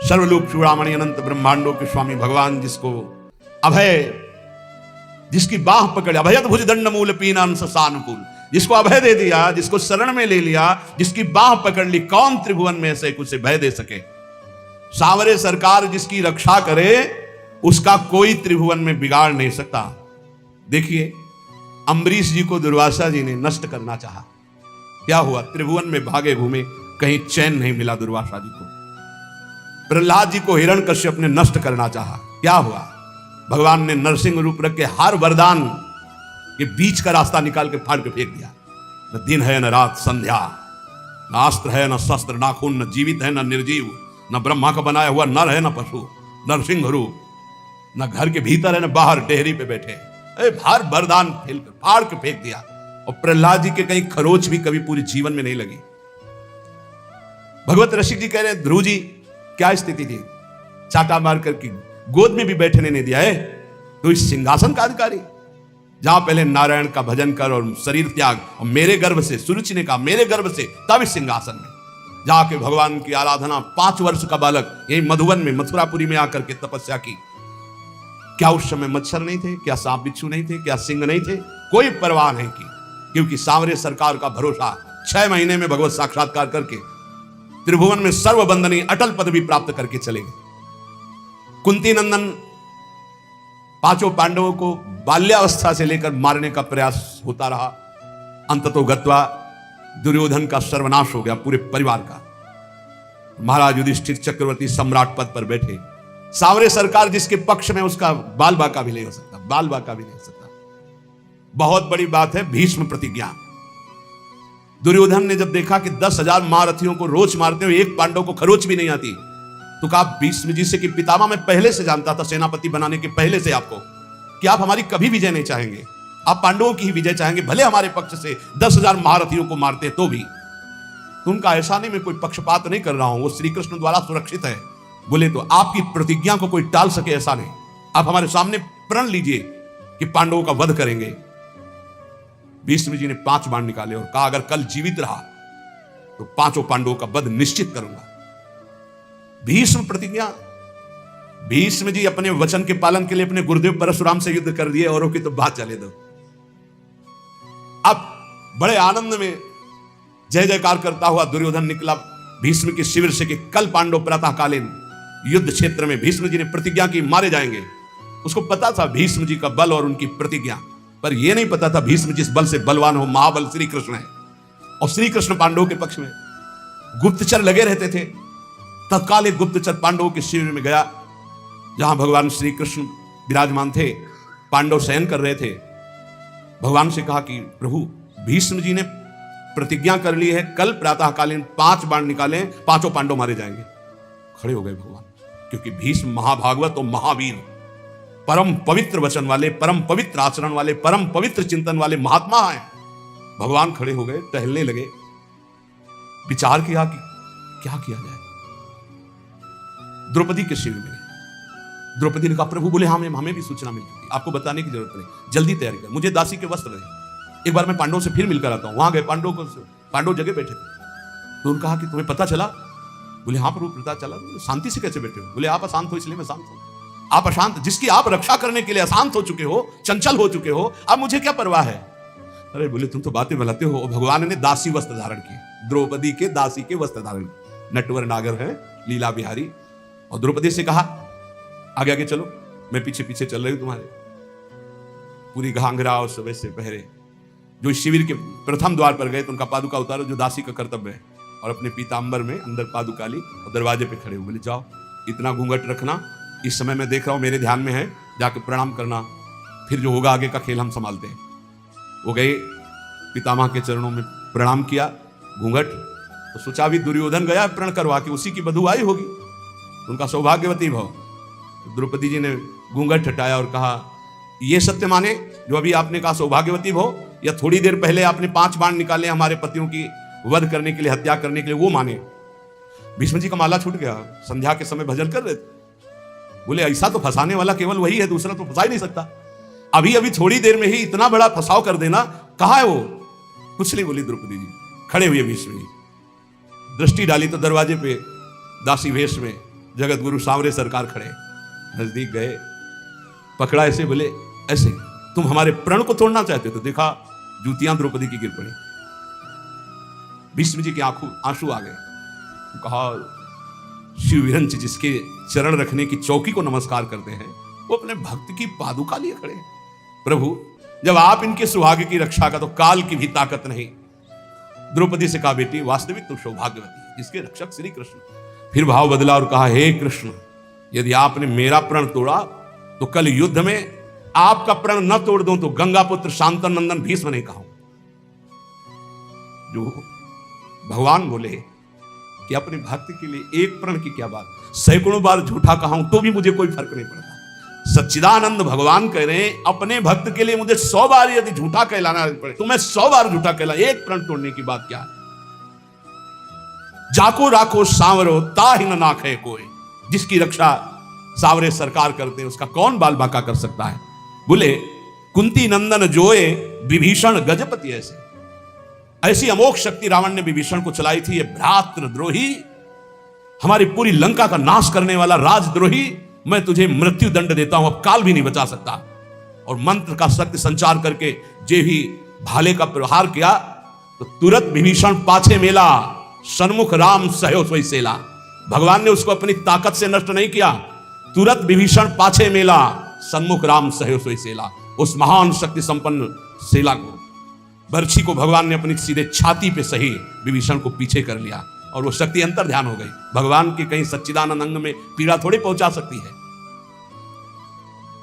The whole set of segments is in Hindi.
सर्वलोक चूड़ामणि अनंत ब्रह्मांडों के स्वामी भगवान जिसको अभय, जिसकी बाह पकड़, अभयत भुज दंड मूल पीनान सानुकूल, जिसको अभय दे दिया, जिसको शरण में ले लिया, जिसकी बाह पकड़ ली, कौन त्रिभुवन में से कुछ भय दे सके। सांवरे सरकार जिसकी रक्षा करे उसका कोई त्रिभुवन में बिगाड़ नहीं सकता। देखिए अम्बरीश जी को दुर्वासा जी ने नष्ट करना चाहा, क्या हुआ? त्रिभुवन में भागे घूमे, कहीं चैन नहीं मिला दुर्वासा जी को। प्रहलाद जी को हिरण्यकश्यप ने नष्ट करना चाहा, क्या हुआ? भगवान ने नरसिंह रूप रख के हर वरदान के बीच का रास्ता निकाल के फाड़ के फेंक दिया। न दिन है न रात संध्या, न अस्त्र है न शस्त्र, न खून, न जीवित है न निर्जीव, न ब्रह्मा का बनाया हुआ नर है न पशु, नरसिंह रूप, न घर के भीतर है न बाहर डेहरी पे बैठे, हर वरदान फाड़ के फेंक दिया। और प्रहलाद जी के कहीं खरोच भी कभी पूरे जीवन में नहीं लगी। भगवत रसिक जी कह रहे हैं ध्रुव जी क्या स्थिति थी, चाटा मार करके गोद में भी बैठने नहीं दिया है, तो इस सिंहासन का अधिकारी, जहां पहले नारायण का भजन कर और शरीर त्याग और मेरे गर्भ से सुरुचि ने कहा मेरे गर्भ से, तब इस सिंहासन में जाके भगवान की आराधना 5 वर्ष का बालक यही मधुवन में मथुरापुरी में आकर के तपस्या की। क्या उस समय मच्छर नहीं थे? क्या सांप बिच्छू नहीं थे? क्या सिंह नहीं थे? कोई परवाह नहीं की, क्योंकि सांवरे सरकार का भरोसा 6 महीने में भगवत साक्षात्कार करके त्रिभुवन में सर्वबंधनीय अटल पदवी प्राप्त करके चले गए। कुंती नंदन 5 पांडवों को बाल्यावस्था से लेकर मारने का प्रयास होता रहा, अंततो गत्वा दुर्योधन का सर्वनाश हो गया पूरे परिवार का। महाराज युधिष्ठिर चक्रवर्ती सम्राट पद पर बैठे, सांवरे सरकार जिसके पक्ष में उसका बाल बाका भी नहीं हो सकता, बाल बाका भी नहीं हो सकता। बहुत बड़ी बात है भीष्म प्रतिज्ञा। दुर्योधन ने जब देखा कि 10,000 महारथियों को रोज मारते हुए एक पांडव को खरोच भी नहीं आती, तो कहा भीष्म जी से कि पितामह मैं पहले से जानता था, सेनापति बनाने के पहले से आपको, कि आप हमारी कभी विजय नहीं चाहेंगे, आप पांडवों की ही विजय चाहेंगे, भले हमारे पक्ष से 10,000 महारथियों को मारते तो भी। तो उनका ऐसा नहीं, मैं कोई पक्षपात नहीं कर रहा हूं, वो श्री कृष्ण द्वारा सुरक्षित है। बोले तो आपकी प्रतिज्ञा को कोई टाल सके ऐसा नहीं, आप हमारे सामने प्रण लीजिए कि पांडवों का वध करेंगे। भीष्म जी ने 5 बाण निकाले और कहा अगर कल जीवित रहा तो 5 पांडवों का वध निश्चित करूंगा। भीष्म प्रतिज्ञा। भीष्म जी अपने वचन के पालन के लिए अपने गुरुदेव परशुराम से युद्ध कर दिए, औरों की तो बात चले दो। अब बड़े आनंद में जय जयकार करता हुआ दुर्योधन निकला भीष्म के शिविर से कि कल पांडव प्रातःकालीन युद्ध क्षेत्र में, भीष्म जी ने प्रतिज्ञा की मारे जाएंगे। उसको पता था भीष्म जी का बल और उनकी प्रतिज्ञा, पर यह नहीं पता था भीष्म जिस बल से बलवान हो महाबल श्री कृष्ण है, और श्री कृष्ण पांडवों के पक्ष में। गुप्तचर लगे रहते थे। तत्काल एक गुप्तचर पांडवों के शिविर में गया जहां भगवान श्री कृष्ण विराजमान थे, पांडव शयन कर रहे थे। भगवान से कहा कि प्रभु भीष्म जी ने प्रतिज्ञा कर ली है, कल प्रातःकालीन 5 बाण निकालें, 5 पांडव मारे जाएंगे। खड़े हो गए भगवान, क्योंकि भीष्म महाभागवत और महावीर, परम पवित्र वचन वाले, परम पवित्र आचरण वाले, परम पवित्र चिंतन वाले महात्मा हैं। भगवान खड़े हो गए, टहलने लगे, विचार किया कि क्या किया जाए। द्रौपदी के शिविर में द्रौपदी ने कहा प्रभु, बोले हमें भी सूचना मिल चुकी, आपको बताने की जरूरत नहीं, जल्दी तैयारी कर, मुझे दासी के वस्त्र रहे, एक बार मैं पांडवों से फिर मिलकर आता हूं। वहां गए, पांडव जगह बैठे थे। तो उन्होंने कहा कि तुम्हें पता चला? बोले हाँ प्रभु पता चला। शांति से कैसे बैठे हो? बोले आप अशांत हो इसलिए मैं शांत हूं। आप अशांत, जिसकी आप रक्षा करने के लिए अशांत हो चुके हो, चंचल हो चुके हो, अब मुझे क्या परवाह है? अरे बोले तुम तो बातें बनाते हो। भगवान ने दासी वस्त्र धारण किए, द्रौपदी के दासी के वस्त्र धारण किए, नटवर नागर है लीला बिहारी। और द्रौपदी से कहा आगे आगे चलो, मैं पीछे पीछे चल रही हूं तुम्हारे। पूरी घाघरा और सब ऐसे पहरे। जो शिविर के प्रथम द्वार पर गए तो उनका पादुका उतारो, जो दासी का कर्तव्य है, और अपने पीतांबर में अंदर पादुका ली और दरवाजे पे खड़े हो। बोले जाओ, इतना घूंघट रखना, इस समय मैं देख रहा हूं मेरे ध्यान में है, जाके प्रणाम करना, फिर जो होगा आगे का खेल हम संभालते हैं। वो गए, पितामह के चरणों में प्रणाम किया, घूंघट। तो सोचा भी दुर्योधन गया प्रण करवा के, उसी की बधू आई होगी, उनका सौभाग्यवती भव। द्रौपदी जी ने घूंघट हटाया और कहा ये सत्य माने जो अभी आपने कहा सौभाग्यवती भव, या थोड़ी देर पहले आपने 5 बाण निकाले हमारे पतियों की वध करने के लिए, हत्या करने के लिए, वो माने? भीष्म जी का माला छूट गया, संध्या के समय भजन कर रहे थे। बोले ऐसा तो फंसाने वाला केवल वही है, दूसरा तो फंसा ही नहीं सकता। अभी अभी थोड़ी देर में ही इतना बड़ा फंसाव कर देना, कहां है वो? कुछ नहीं बोली द्रौपदी जी। खड़े हुए भीष्म जी, दृष्टि डाली तो दरवाजे पे दासी वेश में जगत गुरु सांवरे सरकार खड़े, नजदीक गए, पकड़ा ऐसे, बोले ऐसे तुम हमारे प्रण को तोड़ना चाहते हो? तो देखा जूतियां द्रौपदी की गिर पड़ी। भीष्म जी के आंसू आ गए। कहा शिव विरंच जिसके चरण रखने की चौकी को नमस्कार करते हैं, वो अपने भक्त की पादुका लिए खड़े। प्रभु जब आप इनके सुहाग की रक्षा का तो काल की भी ताकत नहीं। द्रौपदी से कहा बेटी वास्तविक तो सौभाग्यवती जिसके रक्षक श्री कृष्ण। फिर भाव बदला और कहा हे कृष्ण, यदि आपने मेरा प्रण तोड़ा तो कल युद्ध में आपका प्रण न तोड़ दूं तो गंगा पुत्र शांतन नंदन भीष्म नहीं कहूं। जो भगवान बोले कि अपने भक्त के लिए एक प्रण की क्या बात, सैकड़ों बार झूठा कहा हूं तो भी मुझे कोई फर्क नहीं पड़ता। सच्चिदानंद भगवान कह रहे हैं अपने भक्त के लिए मुझे 100 बार यदि झूठा कहलाना पड़े तो मैं 100 बार झूठा कहला, एक प्रण तोड़ने की बात क्या है। जाको राखो सांवरो ताहि न नाखे कोई, जिसकी रक्षा सांवरे सरकार करते हैं उसका कौन बाल बांका कर सकता है। बोले कुंती नंदन जोए विभीषण गजपति, ऐसी अमोघ शक्ति रावण ने विभीषण को चलाई थी। ये भ्रातृद्रोही, हमारी पूरी लंका का नाश करने वाला राजद्रोही, मैं तुझे मृत्यु दंड देता हूं, अब काल भी नहीं बचा सकता। और मंत्र का शक्ति संचार करके जे ही भाले का प्रहार किया तो तुरंत विभीषण पाछे मेला, सन्मुख राम सहयो सोई सेला। भगवान ने उसको अपनी ताकत से नष्ट नहीं किया, तुरंत विभीषण पाछे मेला, सन्मुख राम सहयो सोई सेला। उस महान शक्ति संपन्न सेला को, बर्छी को भगवान ने अपनी सीधे छाती पे सही विभीषण को पीछे कर लिया और वो शक्ति अंतर ध्यान हो गई। भगवान के कहीं सच्चिदानंद अंग में पीड़ा थोड़ी पहुंचा सकती है।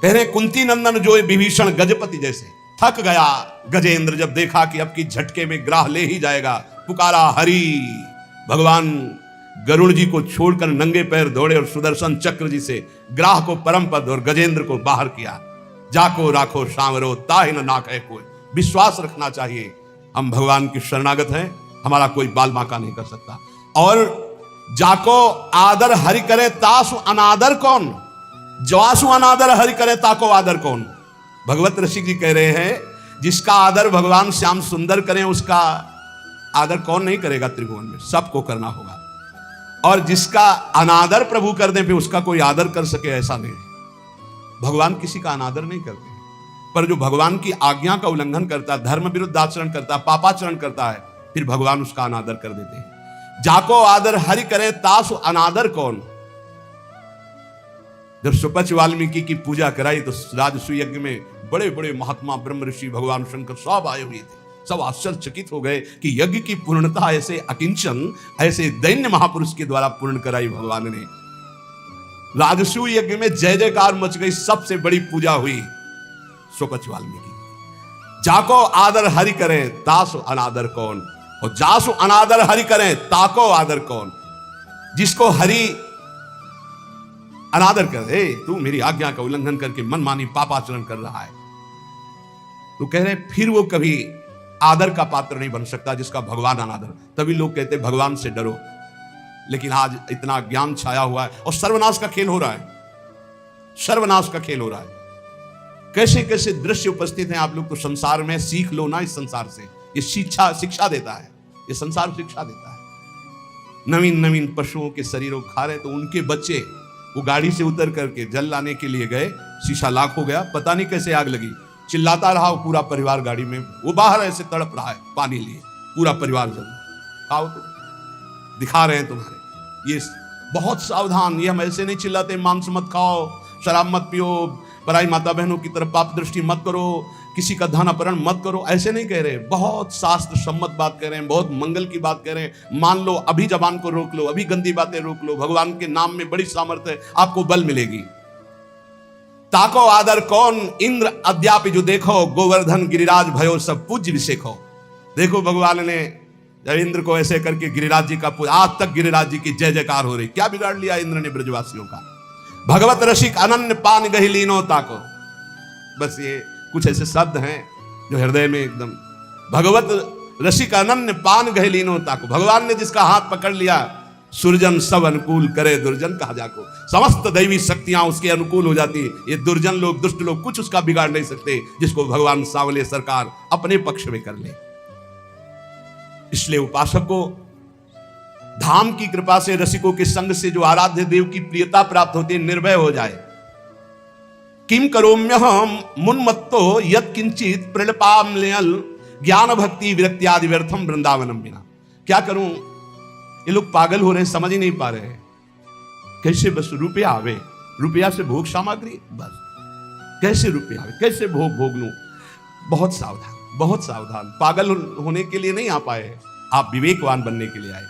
कह रहे कुंती नंदन जो विभीषण गजपति जैसे। थक गया गजेंद्र जब देखा कि अब की झटके में ग्राह ले ही जाएगा, पुकारा हरि। भगवान गरुड़ जी को छोड़कर नंगे पैर दौड़े और सुदर्शन चक्र जी से ग्राह को परम पद और गजेंद्र को बाहर किया। जाको राखो सांवरो ताहि न नाखे कोई। विश्वास रखना चाहिए हम भगवान की शरणागत हैं, हमारा कोई बाल बांका नहीं कर सकता। और जाको आदर हरि करे तासु अनादर कौन, जवासु अनादर हरि करे ताको आदर कौन। भगवत ऋषि जी कह रहे हैं जिसका आदर भगवान श्याम सुंदर करें उसका आदर कौन नहीं करेगा त्रिभुवन में, सबको करना होगा। और जिसका अनादर प्रभु कर दे फिर उसका कोई आदर कर सके ऐसा नहीं। भगवान किसी का अनादर नहीं करते, पर जो भगवान की आज्ञा का उल्लंघन करता है, धर्म विरुद्ध आचरण करता है, पापाचरण करता है, फिर भगवान उसका अनादर कर देते हैं। जाको आदर हरि करे तासु अनादर कौन। जब सुपच वाल्मीकि की पूजा कराई तो राजसूय यज्ञ में बड़े बड़े महात्मा ब्रह्म ऋषि भगवान शंकर सब आए हुए थे। सब आश्चर्यचकित हो गए कि यज्ञ की पूर्णता ऐसे अकिंचन, ऐसे दैन्य महापुरुष के द्वारा पूर्ण कराई भगवान ने। राजसूय यज्ञ में जय जयकार मच गई, सबसे बड़ी पूजा हुई सुपच वाल्मीकि। जाको आदर हरि करे तासु अनादर कौन, और जासु अनादर हरि करें ताको आदर कौन। जिसको हरि अनादर करे, तू मेरी आज्ञा का उल्लंघन करके मनमानी पापाचरण कर रहा है, तो कह रहे फिर वो कभी आदर का पात्र नहीं बन सकता जिसका भगवान अनादर। तभी लोग कहते भगवान से डरो, लेकिन आज इतना ज्ञान छाया हुआ है और सर्वनाश का खेल हो रहा है, सर्वनाश का खेल हो रहा है। कैसे कैसे दृश्य उपस्थित हैं, आप लोग तो संसार में सीख लो ना। इस संसार से ये शिक्षा देता है, ये संसार शिक्षा देता है। नवीन नवीन पशुओं के शरीरों खा रहे तो उनके बच्चे वो गाड़ी से उतर करके जल लाने के लिए गए, शीशा लाख हो गया, पता नहीं कैसे आग लगी, चिल्लाता रहा पूरा परिवार गाड़ी में, वो बाहर ऐसे तड़प रहा है पानी लिए, पूरा परिवार जल। खाओ तो दिखा रहे हैं तुम्हारे। ये बहुत सावधान, ये हम ऐसे नहीं चिल्लाते मांस मत खाओ, शराब मत पियो, पराई माता बहनों की तरफ पाप दृष्टि मत करो, किसी का धन अपहरण मत करो, ऐसे नहीं कह रहे। बहुत शास्त्र सम्मत बात कह रहे हैं, बहुत मंगल की बात कह रहे हैं। मान लो अभी जबान को रोक लो, अभी गंदी बातें रोक लो, भगवान के नाम में बड़ी सामर्थ्य है, आपको बल मिलेगी। ताको आदर कौन इंद्र अद्यापि जो देखो, गोवर्धन गिरिराज भयो सब पूज्य विषेखो। देखो भगवान ने जब इंद्र को ऐसे करके गिरिराज जी का पूजा, आज तक गिरिराज जी की जय जयकार हो रही। क्या बिगाड़ लिया इंद्र ने ब्रजवासियों का। भगवत रसिक अनन्य पान गही लीनो ताको। बस ये कुछ ऐसे शब्द हैं जो हृदय में एकदम, भगवत रसिक अनन्य पान गही लीनो ताको। भगवान ने जिसका हाथ पकड़ लिया, सुरजन सब अनुकूल करे दुर्जन कहा जाको। समस्त दैवी शक्तियां उसके अनुकूल हो जाती। ये दुर्जन लोग, दुष्ट लोग कुछ उसका बिगाड़ नहीं सकते, जिसको भगवान सांवले सरकार अपने पक्ष में कर ले। इसलिए उपासक को धाम की कृपा से, रसिकों के संग से जो आराध्य देव की प्रियता प्राप्त होती है, निर्भय हो जाए। किम करोम्यहम मुन्मत्तो यत् किंचित प्रणपाम्यल ज्ञान भक्ति विरक्त्यादि व्यर्थम वृंदावनम बिना। क्या करूं, ये लोग पागल हो रहे हैं, समझ ही नहीं पा रहे हैं। कैसे बस रुपया आवे, रुपया से भोग सामग्री, बस कैसे रुपया आवे, कैसे भोग लूं। बहुत सावधान, बहुत सावधान। पागल होने के लिए नहीं आ पाए, आप विवेकवान बनने के लिए आए।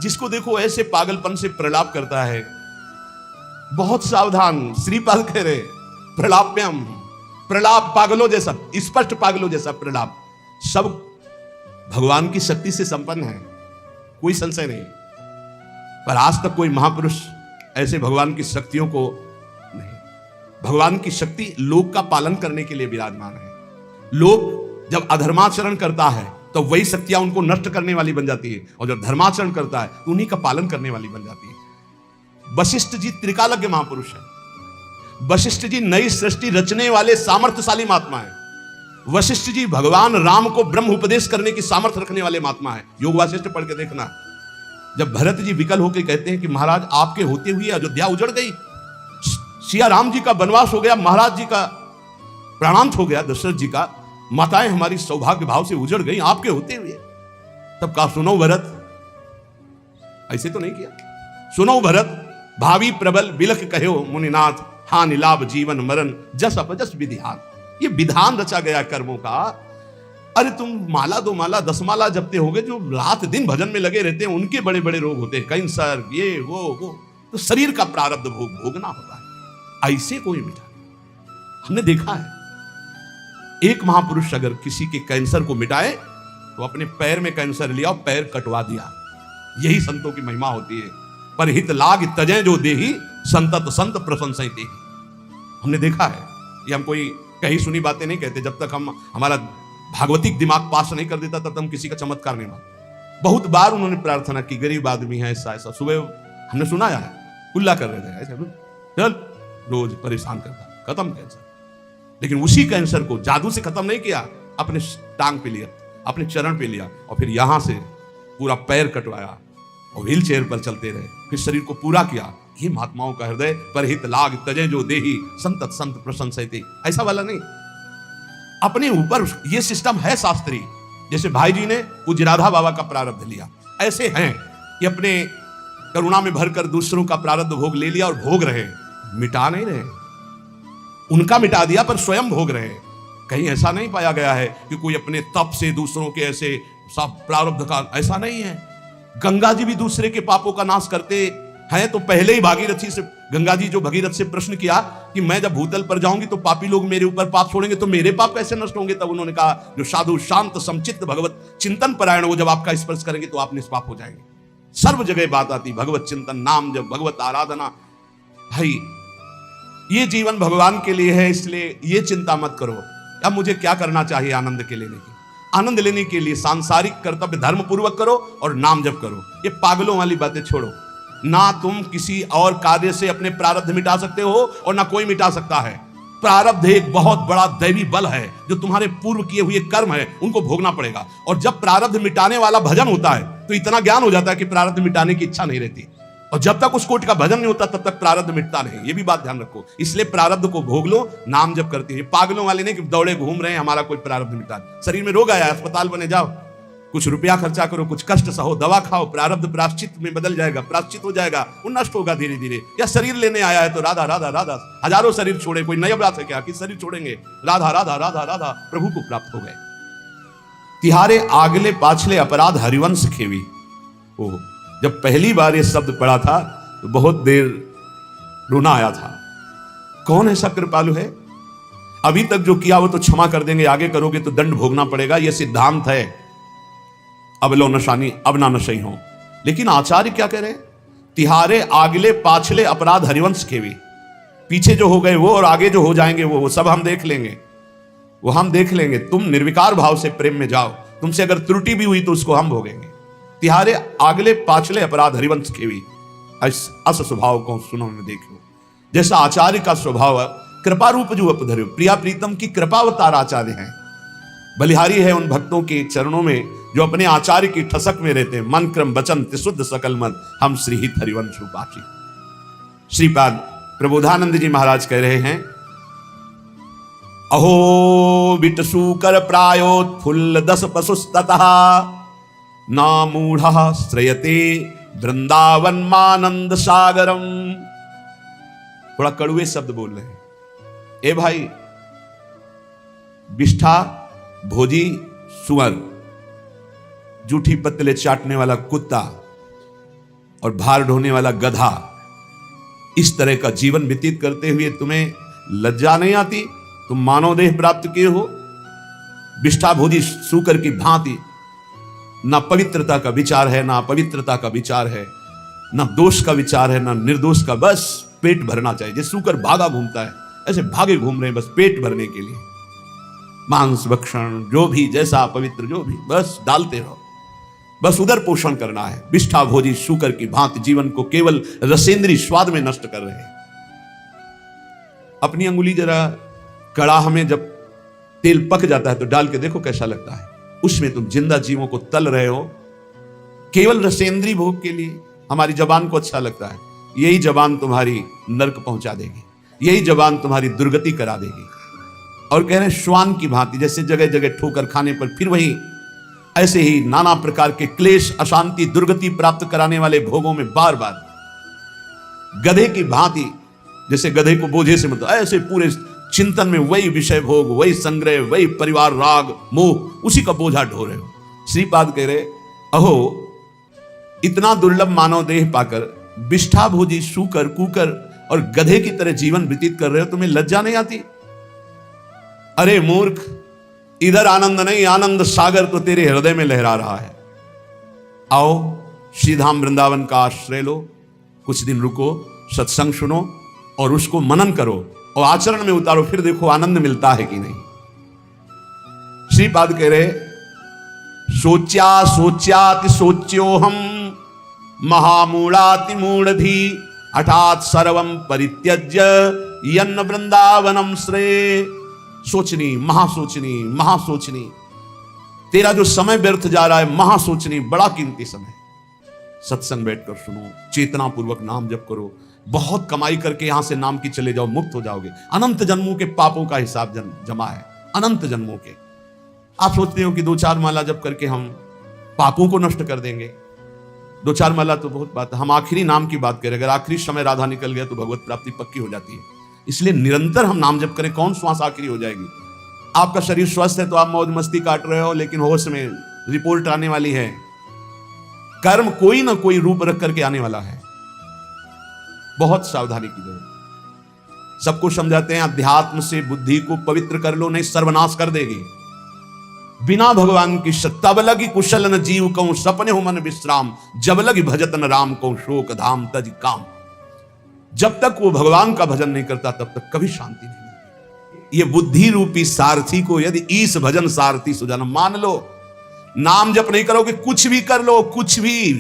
जिसको देखो ऐसे पागलपन से प्रलाप करता है, बहुत सावधान। श्रीपाल कह रहे प्रलाप्यम, प्रलाप पागलों जैसा, स्पष्ट पागलों जैसा प्रलाप। सब भगवान की शक्ति से संपन्न है, कोई संशय नहीं, पर आज तक कोई महापुरुष ऐसे भगवान की शक्तियों को नहीं। भगवान की शक्ति लोक का पालन करने के लिए विराजमान है। लोग जब अधर्माचरण करता है तो वही शक्तियां उनको नष्ट करने वाली बन जाती है, और जब धर्माचरण करता है तो उन्हीं का पालन करने वाली बन जाती है। वशिष्ठ जी त्रिकालज्ञ महापुरुष है। वशिष्ठ जी नई सृष्टि रचने वाले सामर्थ्यशाली महात्मा है। वशिष्ठ जी भगवान राम को ब्रह्म उपदेश करने की सामर्थ्य रखने वाले महात्मा है। योग वासिष्ठ पढ़ के देखना। जब भरत जी विकल होकर कहते हैं कि महाराज आपके होते हुए अयोध्या उजड़ गई, सिया राम जी का वनवास हो गया, महाराज जी का प्राणांत हो गया, दशरथ जी का, माताएं हमारी सौभाग्य भाव से उजड़ गई आपके होते हुए, तब कहा सुनो भरत, ऐसे तो नहीं किया। सुनो भरत, भावी प्रबल बिलख कहो मुनिनाथ, हानि लाभ जीवन मरण जस अपजस विधिहान। ये विधान रचा गया कर्मों का। अरे तुम माला 2 माला 10 माला जपते होगे, जो रात दिन भजन में लगे रहते हैं, उनके बड़े बड़े रोग होते हैं, कैंसर, ये वो। तो शरीर का प्रारब्ध भोगना होता है, ऐसे कोई मिटा। हमने देखा है, एक महापुरुष अगर किसी के कैंसर को मिटाए तो अपने पैर में कैंसर लिया और पैर कटवा दिया। यही संतों की महिमा होती है। पर हित लाग तजय जो देही, संतत संत प्रशंसय देही। हमने देखा है, ये हम कोई कहीं सुनी बातें नहीं कहते। जब तक हम हमारा भागवतिक दिमाग पास नहीं कर देता तब तक हम किसी का चमत्कार नहीं मानते। बहुत बार उन्होंने प्रार्थना की, गरीब आदमी है, ऐसा ऐसा। सुबह हमने सुना है कुल्ला कर रहे थे, ऐसे चल रोज परेशान करता, खत्म कैंसर। लेकिन उसी कैंसर को जादू से खत्म नहीं किया, अपने टांग पे लिया, अपने चरण पे लिया, और फिर यहां से पूरा पैर कटवाया और व्हील चेयर पर चलते रहे, फिर शरीर को पूरा किया। ये महात्माओं का हृदय। पर हित लाग तजय जो देही, संतत संत प्रशंसयते। ऐसा वाला नहीं, अपने ऊपर ये सिस्टम है शास्त्रीय। जैसे भाई जी ने पूज्य राधा बाबा का प्रारब्ध लिया, ऐसे हैं कि अपने करुणा में भरकर दूसरों का प्रारब्ध भोग ले लिया और भोग रहे, मिटा नहीं रहे। उनका मिटा दिया पर स्वयं भोग रहे। कहीं ऐसा नहीं पाया गया है कि कोई अपने तप से दूसरों के ऐसे सब प्रारब्ध का, ऐसा नहीं है। गंगा जी भी दूसरे के पापों का नाश करते हैं, तो पहले ही भागीरथी से, गंगा जी जो भगीरथ से प्रश्न किया कि मैं जब भूतल पर जाऊंगी तो पापी लोग मेरे ऊपर पाप छोड़ेंगे, तो मेरे पाप कैसे नष्ट होंगे? तब उन्होंने कहा जो साधु शांत समचित्त भगवत चिंतन परायण, वो जब आपका स्पर्श करेंगे तो आप निष्पाप हो जाएंगे। सर्व जगह बात आती भगवत चिंतन, नाम जब, भगवत आराधना। भाई ये जीवन भगवान के लिए है, इसलिए ये चिंता मत करो अब मुझे क्या करना चाहिए आनंद के लेने की। आनंद लेने के लिए सांसारिक कर्तव्य धर्म पूर्वक करो और नाम जप करो। ये पागलों वाली बातें छोड़ो। ना तुम किसी और कार्य से अपने प्रारब्ध मिटा सकते हो और ना कोई मिटा सकता है। प्रारब्ध एक बहुत बड़ा दैवी बल है, जो तुम्हारे पूर्व किए हुए कर्म है उनको भोगना पड़ेगा। और जब प्रारब्ध मिटाने वाला भजन होता है तो इतना ज्ञान हो जाता है कि प्रारब्ध मिटाने की इच्छा नहीं रहती। और जब तक उस कोटि का भजन नहीं होता तब तक प्रारब्ध मिटता नहीं। ये भी बात ध्यान रखो। इसलिए प्रारब्ध को भोग लो, नाम जप करते हैं। पागलों वाले नहीं कि दौड़े घूम रहे हैं हमारा कोई प्रारब्ध मिटा। शरीर में रोग आया, अस्पताल बने जाओ, कुछ रुपया खर्चा करो, कुछ कष्ट सहो, दवा खाओ, प्रारब्ध प्राश्चित में बदल जाएगा, प्राश्चित हो जाएगा, वो नष्ट होगा धीरे धीरे। या शरीर लेने आया है तो राधा राधा राधा, हजारों शरीर छोड़े, कोई नया बात है क्या? किस शरीर छोड़ेंगे? राधा राधा राधा राधा, प्रभु को प्राप्त हो गए। तिहारे आगले पाछले अपराध हरिवंश खेवी। ओह, जब पहली बार ये शब्द पढ़ा था तो बहुत देर रोना आया था। कौन ऐसा कृपालु है? अभी तक जो किया वो तो क्षमा कर देंगे, आगे करोगे तो दंड भोगना पड़ेगा। ये सिद्धांत है। अब लो नशानी, अब ना नशई हो। लेकिन आचार्य क्या कह रहे हैं? तिहारे आगले पाछले अपराध हरिवंश खेवी। पीछे जो हो गए वो और आगे जो हो जाएंगे वो सब हम देख लेंगे, वो हम देख लेंगे। तुम निर्विकार भाव से प्रेम में जाओ। तुमसे अगर त्रुटि भी हुई तो उसको हम भोगेंगे। तिहारे आगले पाछले अपराध हरिवंश खेवी। अस स्वभाव को सुनो में देखो। जैसा आचार्य का स्वभाव है, कृपा रूप जो अपधर्यो, प्रिया प्रीतम की कृपावतार आचार्य हैं। बलिहारी है उन भक्तों के चरणों में जो अपने आचार्य की ठसक में रहते हैं। मन क्रम वचन त्रिशुद्ध सकल मन, हम श्री हित हरिवंश उपासी। श्रीपाद प्रबोधानंद जी महाराज कह रहे हैं, अहो विटसूकर प्रायोत्फुल्ल दस पशुस्ततः ना मूढ़ श्रयते वृंदावन मानंद सागरम। थोड़ा कड़ुए शब्द बोल रहे हैं। ए भाई, बिष्ठा भोजी सुअर, जूठी पत्तले चाटने वाला कुत्ता और भार ढोने वाला गधा, इस तरह का जीवन व्यतीत करते हुए तुम्हें लज्जा नहीं आती? तुम मानव देह प्राप्त किए हो। बिष्ठा भोजी सूकर की भांति ना पवित्रता का विचार है, ना अपवित्रता का विचार है, ना दोष का विचार है, ना निर्दोष का। बस पेट भरना चाहिए। जैसे सूकर भागा घूमता है, ऐसे भागे घूम रहे हैं बस पेट भरने के लिए। मांस भक्षण जो भी, जैसा अपवित्र जो भी, बस डालते रहो, बस उधर पोषण करना है। बिष्ठा भोजी सूकर की भांति जीवन को केवल रसेंद्री स्वाद में नष्ट कर रहे हैं। अपनी अंगुली जरा कड़ाह में जब तेल पक जाता है तो डाल के देखो कैसा लगता है। उसमें तुम जिंदा जीवों को तल रहे हो केवल रसेंद्री भोग के लिए। हमारी जबान को अच्छा लगता है, यही जबान तुम्हारी नरक पहुंचा देगी, यही जबान तुम्हारी दुर्गति करा देगी। और कह रहे हैं श्वान की भांति, जैसे जगह जगह ठोकर खाने पर फिर वही, ऐसे ही नाना प्रकार के क्लेश, अशांति, दुर्गति प्राप्त कराने वाले भोगों में बार बार गधे की भांति, जैसे गधे को बोझे से मतलब ऐसे पूरे चिंतन में वही विषय भोग, वही संग्रह, वही परिवार, राग मोह, उसी का बोझा ढो रहे हो। श्रीपाद कह रहे, अहो इतना दुर्लभ मानव देह पाकर बिष्ठा भोजी सूकर, कुकर और गधे की तरह जीवन व्यतीत कर रहे हो, तुम्हें लज्जा नहीं आती? अरे मूर्ख, इधर आनंद नहीं, आनंद सागर तो तेरे हृदय में लहरा रहा है। आओ श्रीधाम वृंदावन का आश्रय लो, कुछ दिन रुको, सत्संग सुनो और उसको मनन करो और आचरण में उतारो, फिर देखो आनंद मिलता है कि नहीं। श्रीपाद कह रहे, सोच्या सोच्याति सोच्यो हम महामूढ़ाति मूढ़धि हठात सर्वम परित्यज्य यन्न वृंदावनम श्रेय। सोचनी, महासोचनी, महासोचनी, तेरा जो समय व्यर्थ जा रहा है, महासोचनी, बड़ा कीमती समय। सत्संग बैठकर सुनो, चेतना पूर्वक नाम जप करो, बहुत कमाई करके यहां से नाम की चले जाओ, मुक्त हो जाओगे। अनंत जन्मों के पापों का हिसाब जमा है, अनंत जन्मों के। आप सोचते हो कि 2-4 माला जप करके हम पापों को नष्ट कर देंगे। 2-4 माला तो बहुत बात है, हम आखिरी नाम की बात करें। अगर आखिरी समय राधा निकल गया तो भगवत प्राप्ति पक्की हो जाती है। इसलिए निरंतर हम नाम जप करें, कौन श्वास आखिरी हो जाएगी। आपका शरीर स्वस्थ है तो आप मौज मस्ती काट रहे हो, लेकिन होश में रिपोर्ट आने वाली है। कर्म कोई ना कोई रूप रख करके आने वाला है, बहुत सावधानी की जरूरत। सबको समझाते हैं अध्यात्म से बुद्धि को पवित्र कर लो, नहीं सर्वनाश कर देगी। बिना भगवान की सत्ता लगी कुशल न जीव कहूं सपने हो मन विश्राम, जब लगी भजत न राम कहूं शोक धाम तज काम। जब तक वो भगवान का भजन नहीं करता तब तक कभी शांति नहीं मिलती। ये बुद्धि रूपी सारथी को यदि ईस भजन सारथी सुजन मान लो, नाम जप नहीं करोगे, कुछ भी कर लो, कुछ भी,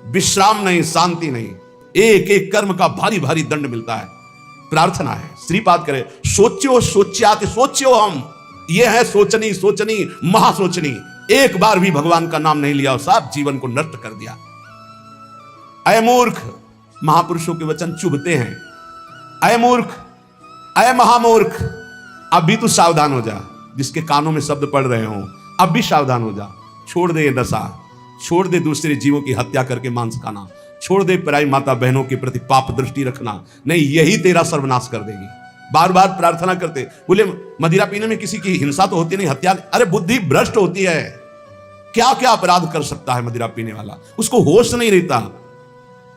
विश्राम नहीं, शांति नहीं, एक एक कर्म का भारी भारी दंड मिलता है। प्रार्थना है, श्रीपाद करे, सोच्यो सोच्याति सोच्यो हम, ये है सोचनी, सोचनी, महासोचनी। एक बार भी भगवान का नाम नहीं लिया, सब जीवन को नष्ट कर दिया। अय मूर्ख, महापुरुषों के वचन चुभते हैं। अय मूर्ख, अय महामूर्ख, अब भी तू सावधान हो जा। जिसके कानों में शब्द पड़ रहे हो, अब भी सावधान हो जा। छोड़ दे ये दशा, छोड़ दे दूसरे जीवों की हत्या करके मांस खाना, छोड़ दे पराई माता बहनों के प्रति पाप दृष्टि रखना, नहीं यही तेरा सर्वनाश कर देगी। बार बार प्रार्थना करते, बोले मदिरा पीने में किसी की हिंसा तो होती नहीं, हत्या, अरे बुद्धि भ्रष्ट होती है। क्या क्या अपराध कर सकता है मदिरा पीने वाला, उसको होश नहीं रहता।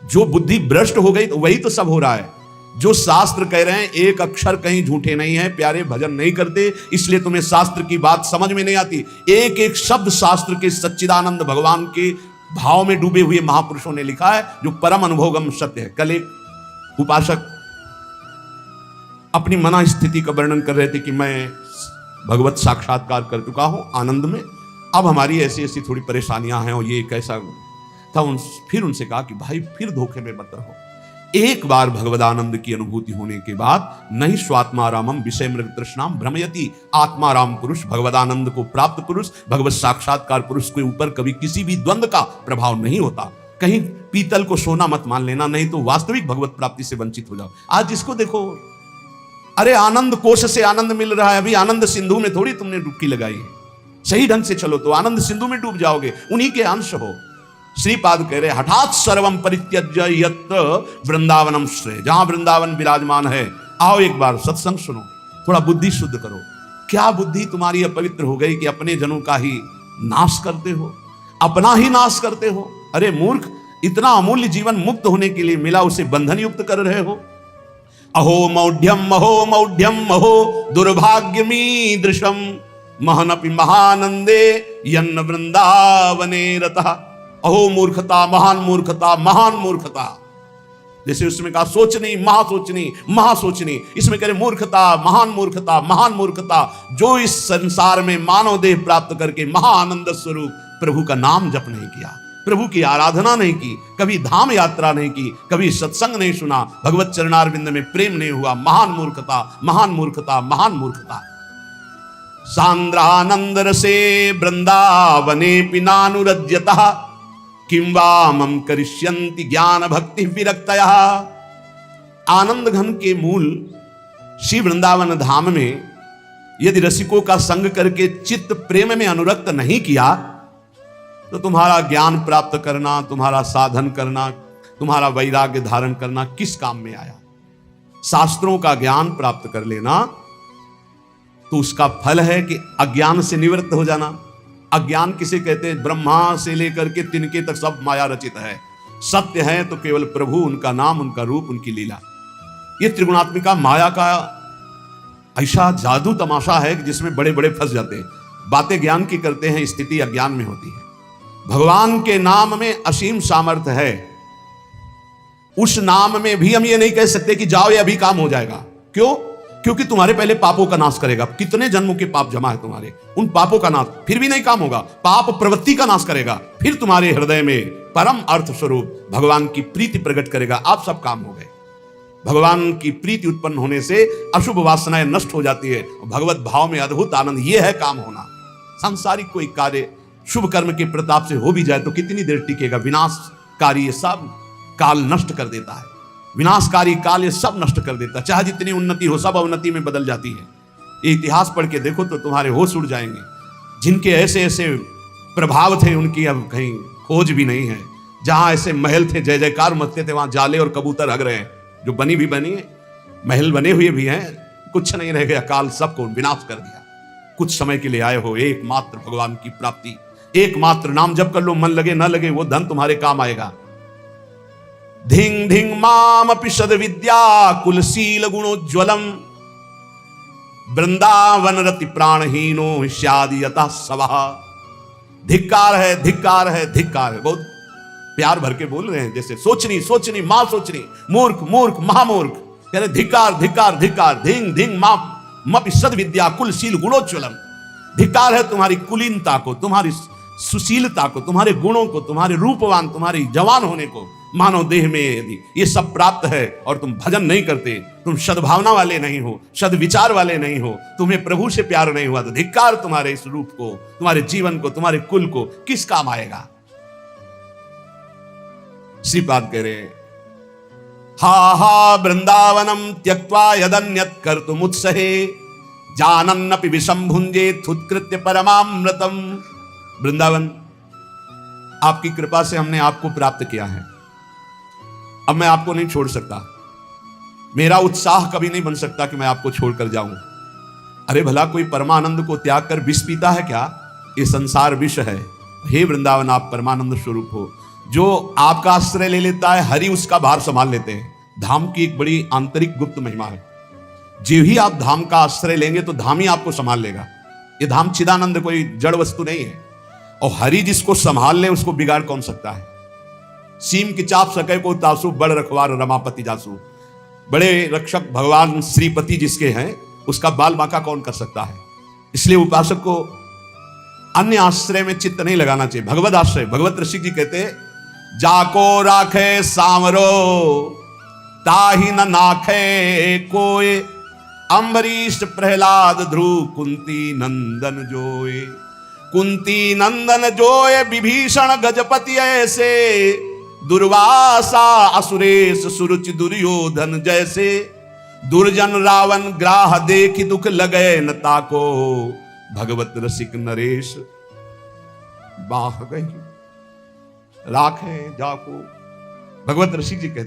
जो बुद्धि भ्रष्ट हो गई तो वही तो सब हो रहा है। जो शास्त्र कह रहे हैं एक अक्षर कहीं झूठे नहीं है, प्यारे भजन नहीं करते, इसलिए तुम्हें शास्त्र की बात समझ में नहीं आती। एक एक शब्द शास्त्र के सच्चिदानंद भगवान के भाव में डूबे हुए महापुरुषों ने लिखा है, जो परम अनुभवगम सत्य है। कल एक उपासक अपनी मना स्थिति का वर्णन कर रहे थे कि मैं भगवत साक्षात्कार कर चुका हूं आनंद में, अब हमारी ऐसी ऐसी थोड़ी परेशानियां हैं और ये कैसा था। फिर उनसे कहा कि भाई फिर धोखे में मत रहो, एक बार भगवदानंद की अनुभूति होने के बाद नहीं स्वात्मारामम विषय मृग तृष्णाम भ्रमयति। आत्माराम पुरुष, भगवदानंद को प्राप्त पुरुष, भगवत साक्षात्कार पुरुष के ऊपर कभी किसी भी द्वंद्व का प्रभाव नहीं होता। कहीं पीतल को सोना मत मान लेना, नहीं तो वास्तविक भगवत प्राप्ति से वंचित हो जाओ। आज जिसको देखो, अरे आनंद कोश से आनंद मिल रहा है, अभी आनंद सिंधु में थोड़ी तुमने डुबकी लगाई है। सही ढंग से चलो तो आनंद सिंधु में डूब जाओगे, उन्हीं के अंश हो। श्रीपाद कह रहे हठात सर्वम परित्यज्य यत्र वृंदावनम श्रेय। जहां वृंदावन विराजमान है, आओ एक बार सत्संग सुनो, थोड़ा बुद्धि शुद्ध करो। क्या बुद्धि तुम्हारी अपवित्र हो गई कि अपने जनों का ही नाश करते हो, अपना ही नाश करते हो। अरे मूर्ख, इतना अमूल्य जीवन मुक्त होने के लिए मिला, उसे बंधन युक्त कर रहे हो। अहो मौढ़्यम अहो दुर्भाग्यमीदृशम महनपि महानंदे यन्न वृंदावने रतः। अहो मूर्खता, महान मूर्खता, महान मूर्खता। जैसे उसमें कहा सोचनी, महासोचनी, महासोचनी, इसमें कह रहे मूर्खता, महान मूर्खता, महान मूर्खता, जो इस संसार में मानव देह प्राप्त करके महाआनंद स्वरूप प्रभु का नाम जप नहीं किया, प्रभु की आराधना नहीं की, कभी धाम यात्रा नहीं की, कभी सत्संग नहीं सुना, भगवत चरणारविंद में प्रेम नहीं हुआ। महान मूर्खता, महान मूर्खता, महान मूर्खता। सांद्रानंद रसे वृंदावने पिनानुरज्यतः किं वा मम करिष्यन्ति ज्ञान भक्ति विरक्तयः। आनंद घन के मूल श्री वृंदावन धाम में यदि रसिकों का संग करके चित्त प्रेम में अनुरक्त नहीं किया तो तुम्हारा ज्ञान प्राप्त करना, तुम्हारा साधन करना, तुम्हारा वैराग्य धारण करना किस काम में आया। शास्त्रों का ज्ञान प्राप्त कर लेना तो उसका फल है कि अज्ञान से निवृत्त हो जाना। अज्ञान किसे कहते हैं? ब्रह्मा से लेकर के तिनके तक सब माया रचित है। सत्य है तो केवल प्रभु, उनका नाम, उनका रूप, उनकी लीला। ये त्रिगुणात्मिका माया का ऐसा जादू तमाशा है कि जिसमें बड़े बड़े फंस जाते हैं। बातें ज्ञान की करते हैं, स्थिति अज्ञान में होती है। भगवान के नाम में असीम सामर्थ्य है। उस नाम में भी हम ये नहीं कह सकते कि जाओ ये अभी काम हो जाएगा। क्यों? क्योंकि तुम्हारे पहले पापों का नाश करेगा। कितने जन्मों के पाप जमा है तुम्हारे, उन पापों का नाश, फिर भी नहीं काम होगा। पाप प्रवृत्ति का नाश करेगा, फिर तुम्हारे हृदय में परम अर्थ स्वरूप भगवान की प्रीति प्रकट करेगा। आप सब काम हो गए। भगवान की प्रीति उत्पन्न होने से अशुभ वासनाएं नष्ट हो जाती है। भगवत भाव में अद्भुत आनंद, यह है काम होना। सांसारिक कोई कार्य शुभ कर्म के प्रताप से हो भी जाए तो कितनी देर टिकेगा। विनाशकारी ये सब काल नष्ट कर देता है। विनाशकारी काल ये सब नष्ट कर देता है। चाहे जितनी उन्नति हो, सब अवनति में बदल जाती है। ये इतिहास पढ़ के देखो तो तुम्हारे होश उड़ जाएंगे। जिनके ऐसे ऐसे प्रभाव थे उनकी अब कहीं खोज भी नहीं है। जहां ऐसे महल थे, जय जयकार मचते थे, वहां जाले और कबूतर हग रहे हैं। जो बनी भी बनी है, महल बने हुए भी हैं, कुछ नहीं रह गया। काल सबको विनाश कर दिया। कुछ समय के लिए आए हो, एकमात्र भगवान की प्राप्ति, एकमात्र नाम जप कर लो। मन लगे न लगे वो धन तुम्हारे काम आएगा। धिंग धिंग माम पिशद विद्या कुलशील गुणोज्वलम वृंदावन रति प्राणहीनो श्यादि यथा सवा। धिक्कार है, धिक्कार है, धिक्कार है। बहुत प्यार भर के बोल रहे हैं, जैसे सोचनी सोचनी मां सोचनी, मूर्ख मूर्ख महामूर्ख। कह रहे धिक्कार धिक्कार धिक्कार, धिंग धिंग माम पिशद विद्या कुलशील गुणोज्वलम। धिक्कार है तुम्हारी कुलीनता को, तुम्हारी सुशीलता को, तुम्हारे गुणों को, तुम्हारे रूपवान, तुम्हारी जवान होने को। मानव देह में यदि ये सब प्राप्त है और तुम भजन नहीं करते, तुम सद्भावना वाले नहीं हो, सद्विचार वाले नहीं हो, तुम्हें प्रभु से प्यार नहीं हुआ, तो धिक्कार तुम्हारे इस रूप को, तुम्हारे जीवन को, तुम्हारे कुल को किस काम आएगा। श्रीपाद कह रहे हा हा वृंदावनम त्यक्त्वा यदन्यत् कर्तुमुत्सहे जानन्नपि विषम भुंजेत् उत्कृत्य परमामृतम। वृंदावन, आपकी कृपा से हमने आपको प्राप्त किया है। अब मैं आपको नहीं छोड़ सकता। मेरा उत्साह कभी नहीं बन सकता कि मैं आपको छोड़कर जाऊं। अरे भला कोई परमानंद को त्याग कर विष पीता है क्या? ये संसार विष है। हे वृंदावन, आप परमानंद स्वरूप हो। जो आपका आश्रय ले लेता है, हरि उसका भार संभाल लेते हैं। धाम की एक बड़ी आंतरिक गुप्त महिमा है। जो ही आप धाम का आश्रय लेंगे तो धाम ही आपको संभाल लेगा। ये धाम चिदानंद कोई जड़ वस्तु नहीं है। और हरि जिसको संभाल ले उसको बिगाड़ कौन सकता है। सीम की चाप सके को तासु, बड़ रखवार रमापति जासु। बड़े रक्षक भगवान श्रीपति जिसके हैं, उसका बाल बांका कौन कर सकता है। इसलिए उपासक को अन्य आश्रय में चित्त नहीं लगाना चाहिए। भगवत आश्रय, भगवत ऋषि जी कहते हैं जाको राखे सांवरो ताहि न नाखे कोय, अम्बरीश प्रहलाद ध्रुव कुंती नंदन जोए। कुंती नंदन जोए विभीषण गजपति ऐसे, दुर्वासा असुरेश सुरुचि दुर्योधन जैसे। दुर्जन रावण ग्राह देखि दुख लगे न ताको, भगवत रसिक नरेश बाह गई राखे जाको। भगवत ऋषि जी कहते